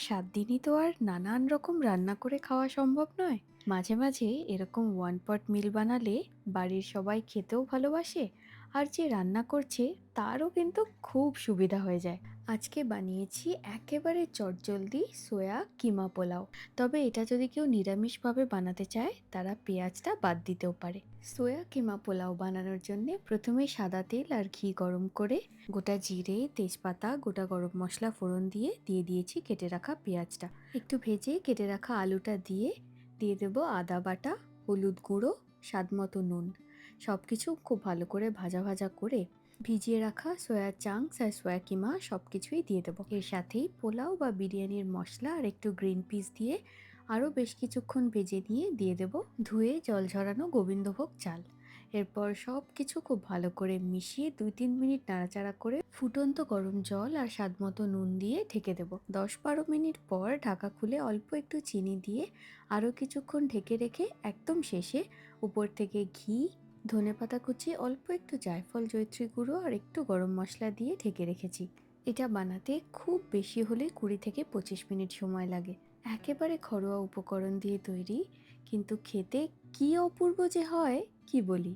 ৭ দিনই তো আর নানান রকম রান্না করে খাওয়া সম্ভব নয়। মাঝে মাঝে এরকম ওয়ান পট মিল বানালে বাড়ির সবাই খেতেও ভালোবাসে, আর যে রান্না করছে তারও কিন্তু খুব সুবিধা হয়ে যায়। আজকে বানিয়েছি একেবারে চটজলদি সোয়া কিমা পোলাও। তবে এটা যদি কেউ নিরামিষভাবে বানাতে চায় তারা পেঁয়াজটা বাদ দিতেও পারে। সোয়া কিমা পোলাও বানানোর জন্য প্রথমে সাদা তেল আর ঘি গরম করে গোটা জিরে, তেজপাতা, গোটা গরম মশলা ফোড়ন দিয়ে দিয়েছি কেটে রাখা পেঁয়াজটা। একটু ভেজে কেটে রাখা আলুটা দিয়ে দেবো আদা বাটা, হলুদ গুঁড়ো, স্বাদ মতো নুন। সব কিছু খুব ভালো করে ভাজা ভাজা করে ভিজিয়ে রাখা সয়া চাংস আর সয়া কিমা সব কিছুই দিয়ে দেবো। এর সাথেই পোলাও বা বিরিয়ানির মশলা আর একটু গ্রিন পিস দিয়ে আরও বেশ কিছুক্ষণ ভেজে নিয়ে দিয়ে দেবো ধুয়ে জল ঝরানো গোবিন্দভোগ চাল। এরপর সব কিছু খুব ভালো করে মিশিয়ে ২-৩ মিনিট নাড়াচাড়া করে ফুটন্ত গরম জল আর স্বাদ মতো নুন দিয়ে ঢেকে দেবো। ১০-১২ মিনিট পর ঢাকা খুলে অল্প একটু চিনি দিয়ে আরও কিছুক্ষণ ঢেকে রেখে একদম শেষে উপর থেকে ঘি, ধনেপাতা কুচি, অল্প একটু জায়ফল, জয়িত্রী গুঁড়ো আর একটু গরম মশলা দিয়ে ঢেকে রেখেছি। এটা বানাতে খুব বেশি হলে ২০ থেকে ২৫ মিনিট সময় লাগে। একেবারে ঘরোয়া উপকরণ দিয়ে তৈরি, কিন্তু খেতে কি অপূর্ব যে হয় কি বলি।